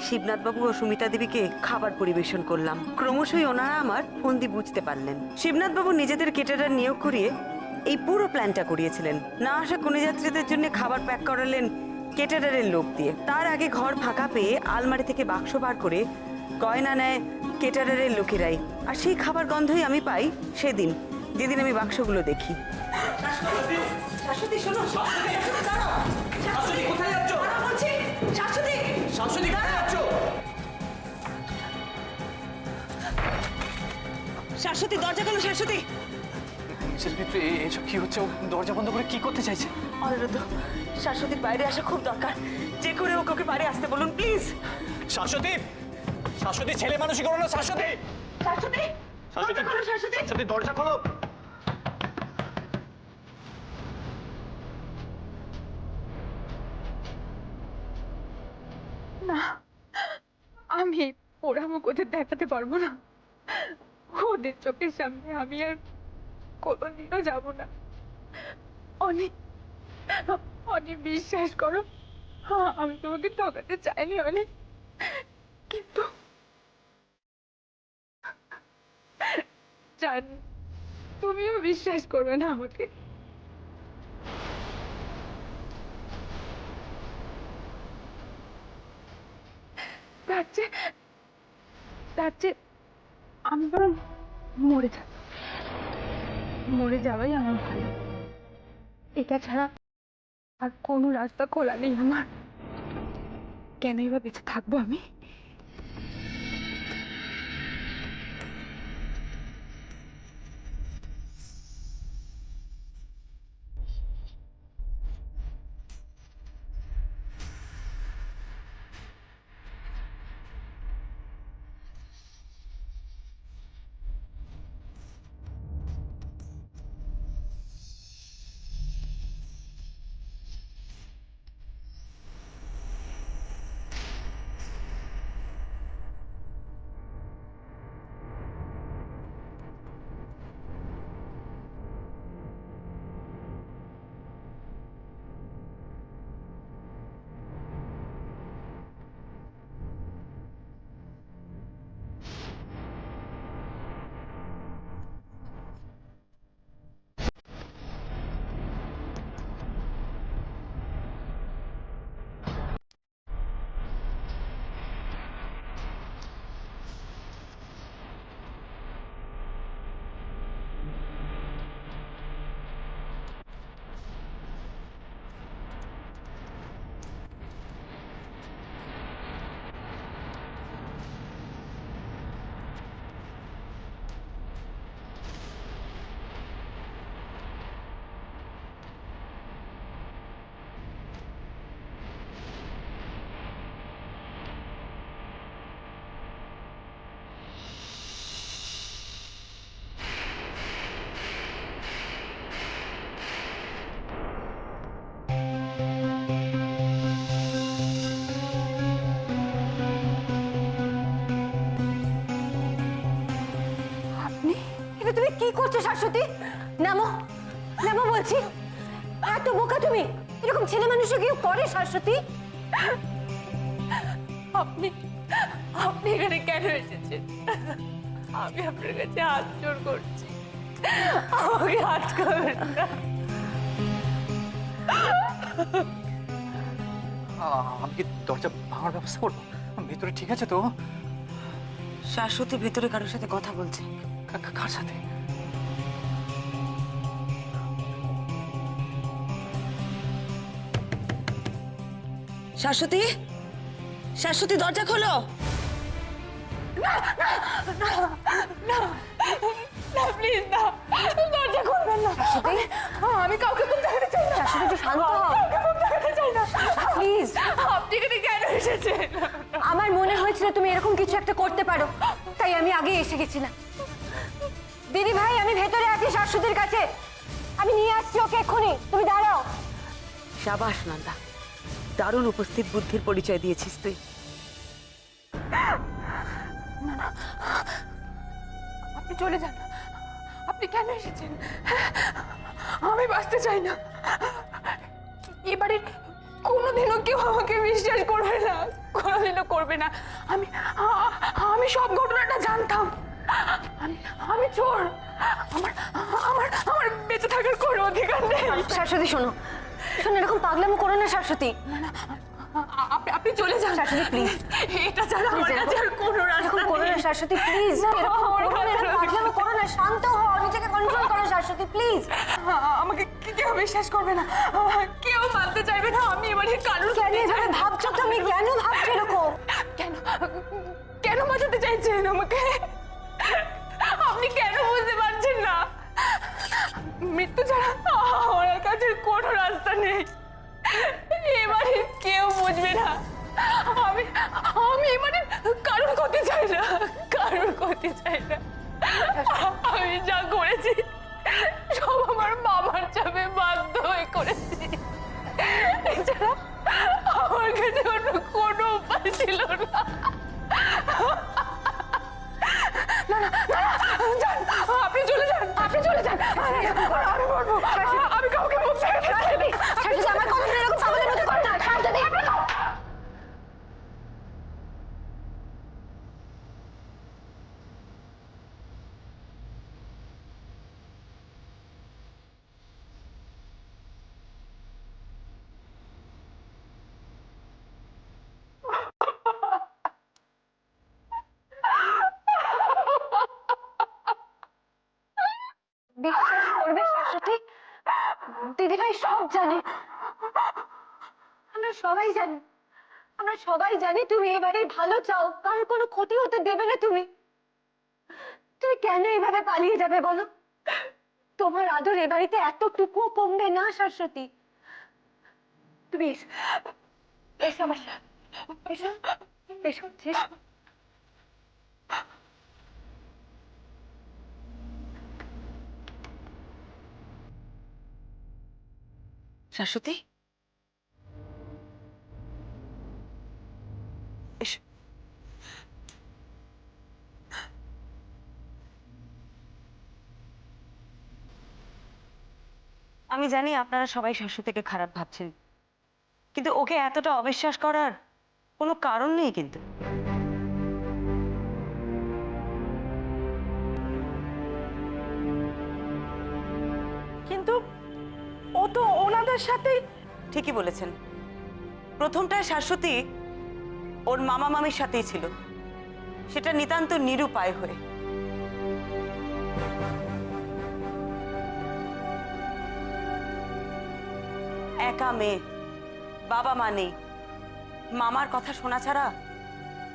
শিবনাথ বাবু ও সুমিতা দেবীকে খাবার পরিবেশন করলাম। ক্রমশই ওনারা আমার ফন্দি বুঝতে পারলেন। শিবনাথ বাবু নিজেদের কেটারার নিয়োগ করিয়ে এই পুরো প্ল্যানটা করিয়েছিলেন। না আসা কোনো যাত্রীদের জন্য খাবার প্যাক করালেন কেটারারের লোক দিয়ে। তার আগে ঘর ফাঁকা পেয়ে আলমারি থেকে বাক্স বার করে গয়না নেয় কেটারারের লোকেরাই। আর সেই খাবার গন্ধই আমি পাই সেদিন, যেদিন আমি বাক্সগুলো দেখি। শাশ্বতী, দরজা খোলো। শাশ্বতী, এসব কি হচ্ছে? দরজা বন্ধ করে কি করতে চাইছে? অনুরোধ, শাশ্বতীর বাইরে আসা খুব দরকার। যে করে ওকে বাইরে আসতে বলুন প্লিজ। শাশ্বতী, শাশ্বতী, ছেলে মানুষই করো না। শাশ্বতী, শাশ্বতী, দরজা খোলো। শাশ্বতী, শাশ্বতী, দরজা খোলো। না, আমি পোড়ামুখ ওদের দেখাতে পারবো না। ওদের চোখের সামনে আমি আর কোনোদিনও যাব না। অনেক অনেক বিশ্বাস করো, আমি তোমাকে ঠকাতে চাইনি অনেক, কিন্তু জানি তুমিও বিশ্বাস করবে না আমাকে। তার চেয়ে আমি বরং মরে যাওয়াই আমার ভালো। এটা ছাড়া আর কোনো রাস্তা খোলা নেই আমার। কেনই বা বেঁচে থাকবো আমি? তুমি কি করছো শাশ্বতী? নামো, নামো বলছি। এত বোকা তুমি? এরকম ছেলে মানুষও কেউ করে শাশ্বতী? আপনি আপনি এখানে কেন এসেছেন? আমি আপনার কাছে হাত জোর করছি, আমাকে হাত করবেন না। আমি কি দরজা ভাঙার ব্যবস্থা করবো? ভেতরে ঠিক আছে তো? শাশ্বতী ভেতরে কারোর সাথে কথা বলছে। কার সাথে? শাশ্বতী, শাশ্বতী, দরজা খোলো। না প্লিজ না, দরজা খুলবেন না। আমি কাউকে খুব দেখাতে চাই না। শাশ্বতী একটু শান্ত হও। কাউকে খুব দেখাতে চাই না প্লিজ। আপনি এখানে কেন এসেছেন? আমার মনে হয়েছিল তুমি এরকম কিছু একটা করতে পারো, তাই আমি আগে এসে গেছিলাম। দিদি ভাই, আমি ভেতরে আছি শাশ্বতীর কাছে, আমি নিয়ে আসছি ওকে এক্ষুনি, তুমি দাঁড়াও। শাবাশ নন্দা, দারুণ উপস্থিত বুদ্ধির পরিচয় দিয়েছিস তুই। আপনি চলে যান। আপনি কেন এসেছেন? আমি বাঁচতে চাই না। বাড়ির কোনোদিনও কেউ আমাকে বিশ্বাস করবে না, কোনোদিনও করবে না। আমি সব ঘটনাটা জানতাম। আমি চোর। আমার আমার আমার বেঁচে থাকার কোনো অধিকার নেই। শাশ্বতী শোনো, শোনো, এরকম পাগলামো করো না শাশ্বতী। আপনি চলে যান শাশ্বতী প্লিজ, এটা ছাড়া আমার কাছে আর কোনো রাস্তা করো না শাশ্বতী প্লিজ, পাগলামো করো না, শান্ত হও, নিজেকে কন্ট্রোল করো শাশ্বতী প্লিজ। আমাকে কেউ বিশ্বাস করবে না, কেউ মানতে চাইবে না আমি এবারে কারণ। কেন এভাবে ভাবছো তুমি? কেন ভাবছো এরকম? কেন কেন বাঁচাতে চাইছেন আমাকে? আপনি কেন বুঝতে পারছেন না? মৃত্যু ছাড়া আমার কাছে কোনো রাস্তা নেই। এবারে কেউ বুঝবে না। আমি আমি এবারে কারোর ক্ষতি চাই না, কারোর ক্ষতি চাই না। আমি যা করেছি সব আমার মামার চাপে বাধ্য হয়ে করেছি। এছাড়া আমার কাছে অন্য কোনো উপায় ছিল না। যান, আপনি চলে যান, আপনি চলে যান। আমি বলবো আমি কাউকে বলতে শাশ্বতী, আমার কথা শুনে এরকম পাগলের মতো করো না শাশ্বতী। বিশ্বাস করবে শাশ্বতী, দিদিভাই সব জানে, আমরা সবাই জানি, আমরা সবাই জানি তুমি এবারে ভালো চাও, কারোর কোনো ক্ষতি হতে দেবে না। তুমি তুমি কেন এভাবে পালিয়ে যাবে বলো? তোমার আদর এ বাড়িতে এতটুকুও কমবে না শাশ্বতী। তুমি এসো, এসো আমার সাথে, এসো এসো এসো। শাশ্বতী, এসো। আমি জানি আপনারা সবাই শাশ্বতীকে খারাপ ভাবছেন, কিন্তু ওকে এতটা অবিশ্বাস করার কোনো কারণ নেই। কিন্তু কিন্তু ও তো ওনাদের সাথেই। ঠিকই বলেছেন, প্রথমটায় শাশ্বতী ওর মামা মামির সাথেই ছিল, সেটা নিতান্ত নিরুপায় হয়ে। একা মেয়ে, বাবা মা নেই, মামার কথা শোনা ছাড়া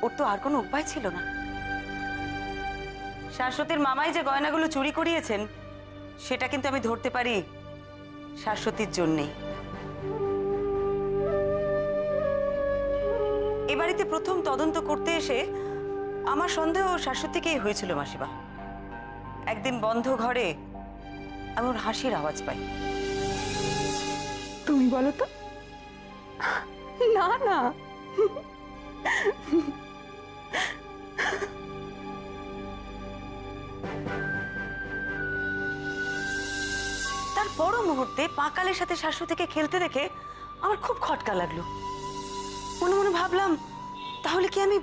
ওর তো আর কোনো উপায় ছিল না। শাশ্বতীর মামাই যে গয়নাগুলো চুরি করিয়েছেন সেটা কিন্তু আমি ধরতে পারি শাশ্বতীর জন্যেই। এ বাড়িতে প্রথম তদন্ত করতে এসে আমার সন্দেহ শাশ্বতীকেই হয়েছিল মাসিমা। একদিন বন্ধ ঘরে আমি ওর হাসির আওয়াজ পাই। তুমি বলো তো? না না, তার পর মুহূর্তে পাকালের সাথে শাশ্বতীকে খেলতে দেখে আমার খুব খটকা লাগলো। মনে মনে ভাবলাম, তাহলে কি আমি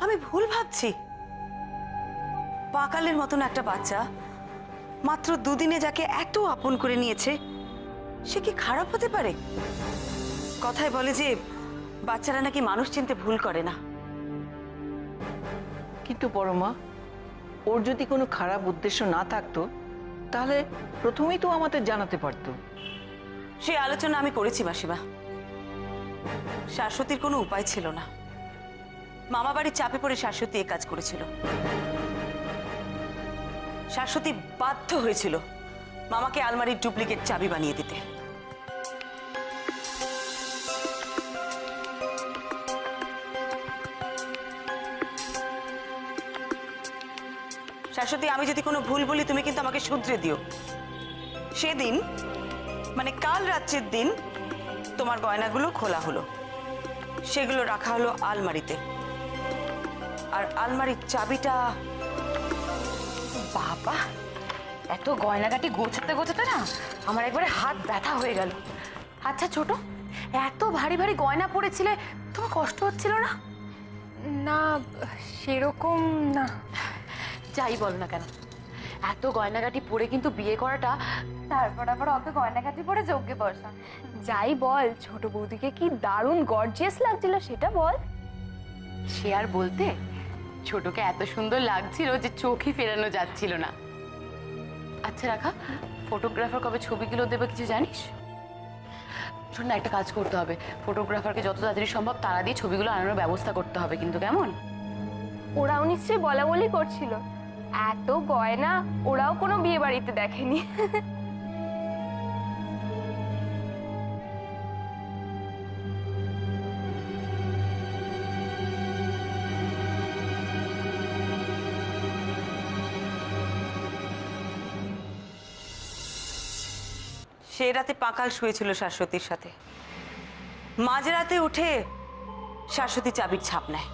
আমি ভুল ভাবছি? পাকালের মতন একটা বাচ্চা মাত্র দুদিনে যাকে এত আপন করে নিয়েছে, সে কি খারাপ হতে পারে? কথায় বলে যে বাচ্চারা নাকি মানুষ চিনতে ভুল করে না। কিন্তু পরমা, ওর যদি কোনো খারাপ উদ্দেশ্য না থাকতো তাহলে প্রথমেই তো আমাদের জানাতে পারতো। সে আলোচনা আমি করেছি মাসিমা। শাশ্বতীর কোনো উপায় ছিল না, মামা বাড়ির চাপে পড়ে শাশ্বতী এ কাজ করেছিল। শাশ্বতী বাধ্য হয়েছিল মামাকে আলমারির ডুপ্লিকেট চাবি বানিয়ে দিতে। শাশ্বতী, আমি যদি কোনো ভুল বলি তুমি কিন্তু আমাকে শুধরে দিও। সেদিন মানে কাল রাত্রির দিন তোমার গয়নাগুলো খোলা হলো, সেগুলো রাখা হলো আলমারিতে, আর আলমারির চাবিটা। বাবা, এত গয়নাগাটি গোছাতে গোছাতে না আমার একবারে হাত ব্যথা হয়ে গেল। আচ্ছা ছোট, এত ভারী ভারী গয়না পরেছিলে, তোমার কষ্ট হচ্ছিল না? না সেরকম না। যাই বল না কেন, এত গয়নাগাটি পরে কিন্তু বিয়ে করাটা, তারপর আবার অত গয়নাগাটি পরে যজ্ঞে বসা। যাই বল, ছোট বৌদিকে কি দারুণ গর্জিয়াস লাগছিল সেটা বল। সে আর বলতে, ছোটকে এত সুন্দর লাগছিল যে চোখই ফেরানো যাচ্ছিল না। আচ্ছা রাখা, ফটোগ্রাফার কবে ছবিগুলো দেবে কিছু জানিস? শোন না, একটা কাজ করতে হবে, ফটোগ্রাফারকে যত তাড়াতাড়ি সম্ভব তাড়া দিয়ে ছবিগুলো আনানোর ব্যবস্থা করতে হবে কিন্তু, কেমন? ওরাও নিশ্চয়ই বলা বলি করছিল, এত গয়না ওরাও কোনো বিয়ে বাড়িতে দেখেনি। সে রাতে পাকাল শুয়েছিল শাশ্বতীর সাথে। মাঝরাতে উঠে শাশ্বতী চাবির ছাপ নেয়।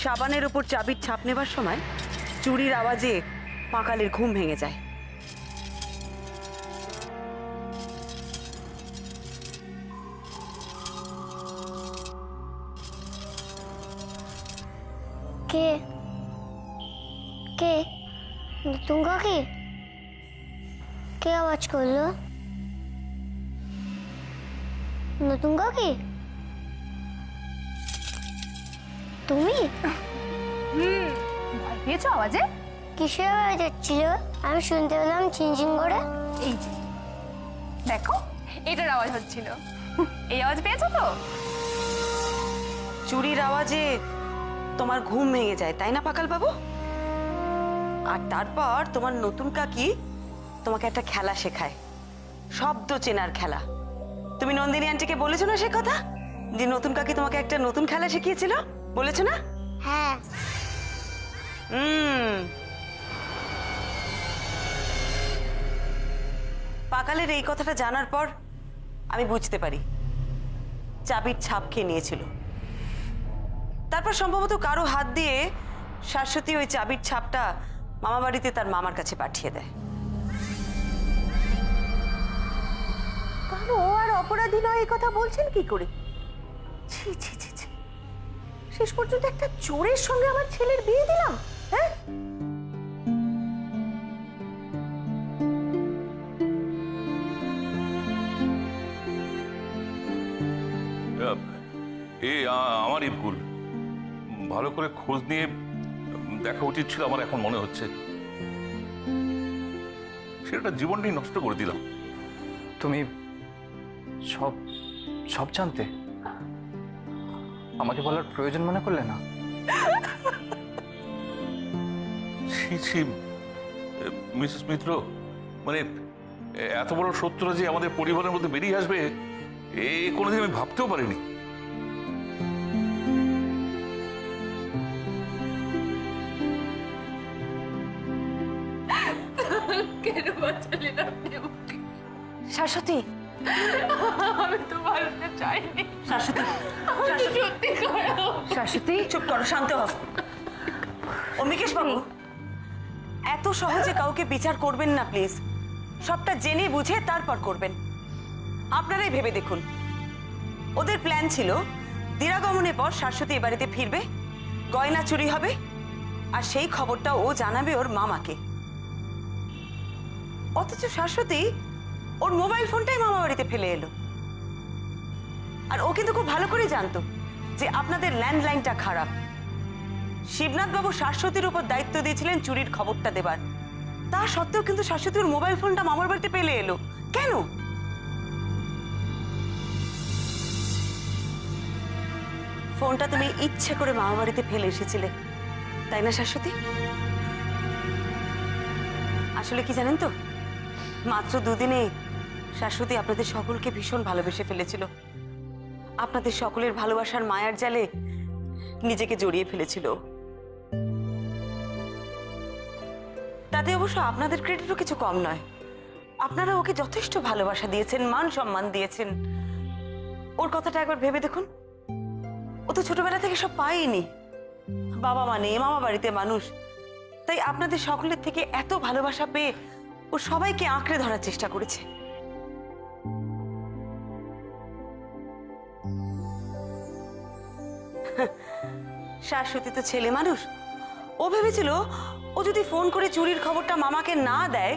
সাবানের উপর চাবির ছাপ নেবার সময় চুরির আওয়াজে পাকালের ঘুম ভেঙে যায়। কে কে নতুন কাকি? কে আওয়াজ করলো? নতুন কাকি তুমি? ভয় পেয়েছো আওয়াজে? কিসের আওয়াজ হচ্ছিল? আমি শুনতে পেলাম চিনচিন করে। এই যে দেখো, এটার আওয়াজ হচ্ছিল। এই আওয়াজ পেয়েছো তো? চুরির আওয়াজে তোমার ঘুম ভেঙে যায়, তাই না পাকাল বাবু? আর তারপর তোমার নতুন কাকি তোমাকে একটা খেলা শেখায়, শব্দ চেনার খেলা। তুমি নন্দিনী আন্টিকে বলেছো না সে কথা, যে নতুন কাকি তোমাকে একটা নতুন খেলা শিখিয়েছিল? বলেছো না? হ্যাঁ। পাকালের এই কথাটা জানার পর আমি বুঝতে পারি চাবির ছাপ খেয়ে নিয়েছিল। তারপর সম্ভবত কারো হাত দিয়ে শাশ্বতী ওই চাবির ছাপটা মামা বাড়িতে তার মামার কাছে পাঠিয়ে দেয়। কারণ ও আর অপরাধী নয় এই কথা বলছেন কি করে? ছি ছি ছি ছি, শেষ পর্যন্ত একটা চোরের সঙ্গে আমার ছেলের বিয়ে দিলাম, হ্যাঁ? আমারই ভুল, ভালো করে খোঁজ নিয়ে দেখা উচিত ছিল আমার, এখন মনে হচ্ছে সেটা জীবনটাই নষ্ট করে দিলাম। তুমি সব সব জানতে, আমাকে বলার প্রয়োজন মনে করলে না? ছি ছি মিসেস মিত্র, মানে এত বড় সত্যটা যে আমাদের পরিবারের মধ্যে বেরিয়ে আসবে এ কোনোদিন আমি ভাবতেও পারিনি। কেন বাঁচালেন আপনি আমাকে? শাশ্বতী, আমি তো মারতে চাইনি। শাশ্বতী, সত্যি খারাপ। শাশ্বতী চুপ করো, শান্ত হও। অম্বিকেশ বাবু, এত সহজে কাউকে বিচার করবেন না প্লিজ। সবটা জেনে বুঝে তারপর করবেন। আপনারাই ভেবে দেখুন, ওদের প্ল্যান ছিল দিরাগমনের পর শাশ্বতী এ বাড়িতে ফিরবে, গয়না চুরি হবে, আর সেই খবরটা ও জানাবে ওর মামাকে। অথচ শাশ্বতী ওর মোবাইল ফোনটাই মামা বাড়িতে ফেলে এলো। আর ও কিন্তু খুব ভালো করে জানতো যে আপনাদের ল্যান্ডলাইনটা খারাপ। শিবনাথ বাবু শাশ্বতীর উপর দায়িত্ব দিয়েছিলেন চুরির খবরটা দেবার, তা সত্ত্বেও কিন্তু শাশ্বতী ওর মোবাইল ফোনটা মামার বাড়িতে ফেলে এলো কেন? ফোনটা তুমি ইচ্ছে করে মামা বাড়িতে ফেলে এসেছিলে, তাই না শাশ্বতী? আসলে কি জানেন তো, মাত্র দুদিনে শাশ্বতী আপনাদের সকলকে ভীষণ ভালোবেসে ফেলেছিল। আপনাদের সকলের ভালোবাসার মায়ার জালে নিজেকে জড়িয়ে ফেলেছিল। তাতে অবশ্য আপনাদের ক্রেডিটও কিছু কম নয়। আপনারা ওকে যথেষ্ট ভালোবাসা দিয়েছেন, মান সম্মান দিয়েছেন। ওর কথাটা একবার ভেবে দেখুন, ও তো ছোটবেলা থেকে সব পায়নি। বাবা মা নেই, মামা বাড়িতে মানুষ, তাই আপনাদের সকলের থেকে এত ভালোবাসা পেয়ে ও সবাইকে আঁকড়ে ধরার চেষ্টা করেছে। শাশ্বতী তো ছেলে মানুষ, ও ভেবেছিল ও যদি ফোন করে চুরির খবরটা মামাকে না দেয়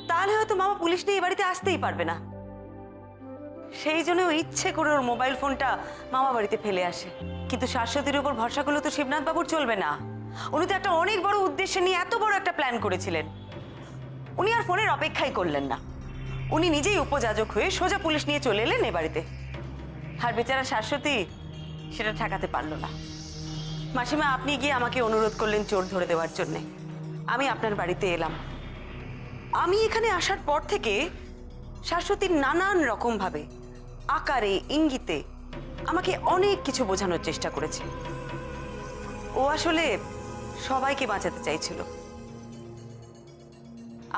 তাহলে হয়তো মামা পুলিশ নিয়ে এই বাড়িতে আসতেই পারবে না। সেই জন্য ও ইচ্ছে করে ওর মোবাইল ফোনটা মামা বাড়িতে ফেলে আসে। কিন্তু শাশ্বতীর উপর ভরসা করলে তো শিবনাথ বাবুর চলবে না। উনি তো একটা অনেক বড় উদ্দেশ্য নিয়ে এত বড় একটা প্ল্যান করেছিলেন। উনি আর ফোনের অপেক্ষাই করলেন না, উনি নিজেই উপযাজক হয়ে সোজা পুলিশ নিয়ে চলে এলেন এ বাড়িতে। আর বেচারা শাশ্বতী সেটা ঠেকাতে পারল না। মাসিমা, আপনি গিয়ে আমাকে অনুরোধ করলেন চোর ধরে দেওয়ার জন্য। আমি আপনার বাড়িতে এলাম। আমি এখানে আসার পর থেকে শাশ্বতী নানান রকম ভাবে, আকারে ইঙ্গিতে আমাকে অনেক কিছু বোঝানোর চেষ্টা করেছে। ও আসলে সবাইকে বাঁচাতে চাইছিল,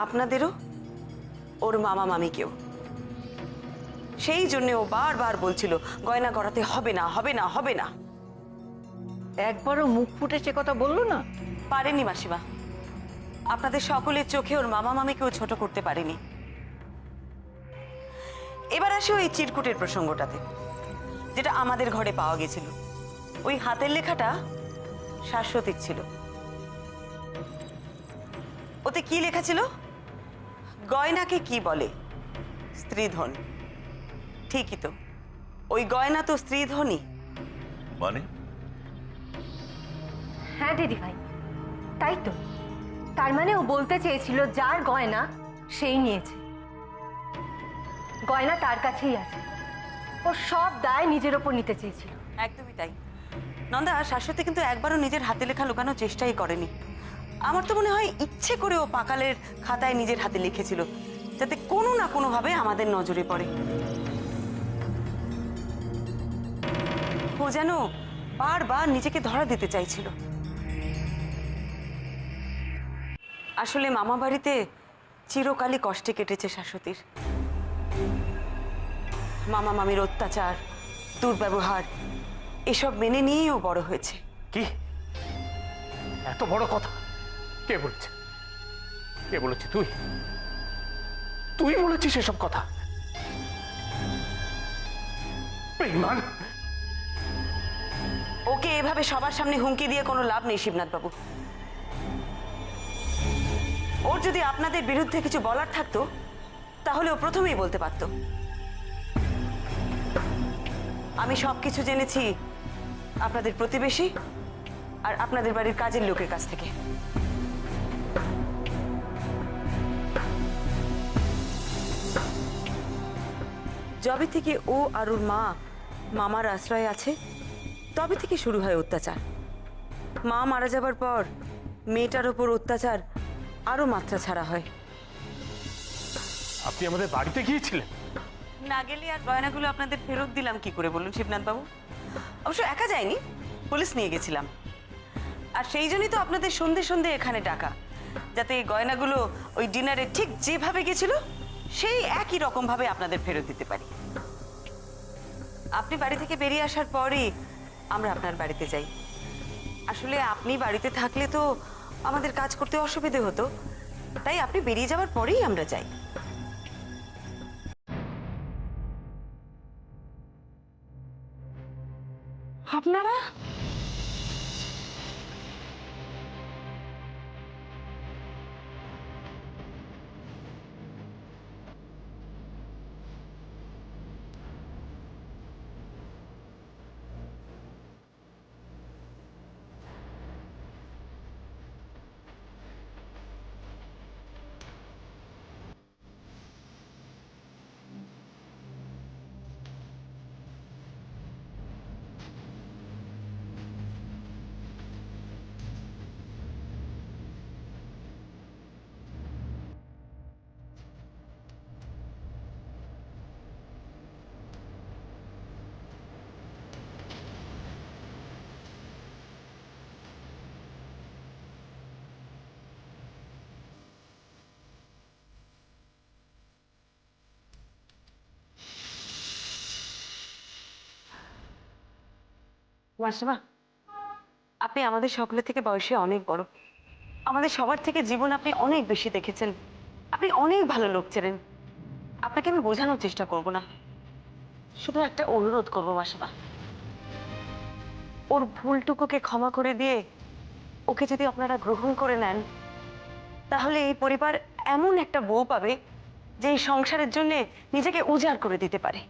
আপনাদেরও, ওর মামা মামিকেও। সেই জন্য ও বারবার বলছিল গয়না গড়াতে হবে না, হবে না, হবে না। একবারও মুখ ফুটে সে কথা বললো না? পারেনি মাসিমা, আপনাদের সকলের চোখে ওর মামা মামিকেও ছোট করতে পারেনি। এবার আসি ওই চিরকুটের প্রসঙ্গটাতে, যেটা আমাদের ঘরে পাওয়া গেছিল। ওই হাতের লেখাটা শাশ্বতীর ছিল। ওতে কি লেখা ছিল? গয়নাকে কি বলে? স্ত্রীধন। ঠিকই তো, ওই গয়না তো স্ত্রীধনই। মানে? হ্যাঁ দিদি ভাই, তাই তো। তার মানে ও বলতে চেয়েছিল যার গয়না সেই নিয়েছে, গয়না তার কাছেই আছে। ও সব দায় নিজের ওপর নিতে চেয়েছিল। একদমই তাই নন্দা। শাশ্বতী কিন্তু একবারও নিজের হাতে লেখা লুকানোর চেষ্টাই করেনি। আমার তো মনে হয় ইচ্ছে করে ও পাকালের খাতায় নিজের হাতে লিখেছিল, যাতে কোনো না কোনো ভাবে আমাদের নজরে পড়ে। ও যেন বারবার নিজেকে ধরা দিতে চাইছিল। আসলে মামা বাড়িতে চিরকালই কষ্টে কেটেছে শাশ্বতীর। মামা মামির অত্যাচার, দুর্ব্যবহার, এসব মেনে নিয়েই ও বড় হয়েছে। কি এত বড় কথা? কে বলেছে? কে বলেছে? তুই তুই বলেছিস এসব কথা? বেঈমান! ওকে এভাবে সবার সামনে হুমকি দিয়ে কোনো লাভ নেই শিবনাথ বাবু। ওর যদি আপনাদের বিরুদ্ধে কিছু বলার থাকতো তাহলে ও প্রথমেই বলতে পারতো। আমি সবকিছু জেনেছি আপনাদের প্রতিবেশী আর আপনাদের বাড়ির কাজের লোকের কাছ থেকে। যবে থেকে ও আর ওর মা মামার আশ্রয়ে আছে তবে থেকে শুরু হয় অত্যাচার। মা মারা যাবার পর মেয়েটার ওপর অত্যাচার আরো মাত্রা ছাড়া হয়। আপনি আমাদের বাড়িতে গিয়েছিলেন? না গেলে আর গয়নাগুলো আপনাদের ফেরত দিলাম কি করে বলুন শিবনাথ বাবু? অবশ্য একা যায়নি, পুলিশ নিয়ে গেছিলাম। আর সেই জন্যই তো আপনাদের সন্ধে সন্ধে এখানে ডাকা, যাতে এই গয়নাগুলো ওই ডিনারে ঠিক যেভাবে গেছিল সেই একই রকম ভাবে আপনাদের ফেরত দিতে পারি। আপনি বাড়ি থেকে বেরিয়ে আসার পরই আমরা আপনার বাড়িতে যাই। আসলে আপনি বাড়িতে থাকলে তো আমাদের কাজ করতে অসুবিধে হতো, তাই আপনি বেরিয়ে যাওয়ার পরেই আমরা যাই। আপনারা মাসিমা, আপনি আমাদের সকলের থেকে বয়সে অনেক বড়, আমাদের সবার থেকে জীবন আপনি অনেক বেশি দেখেছেন, আপনি অনেক ভালো লোক ছিলেন। আপনাকে আমি বোঝানোর চেষ্টা করব না, শুধু একটা অনুরোধ করব মাসিমা, ওর ভুলটুকুকে ক্ষমা করে দিয়ে ওকে যদি আপনারা গ্রহণ করে নেন, তাহলে এই পরিবার এমন একটা বউ পাবে যে এই সংসারের জন্য নিজেকে উজাড় করে দিতে পারে।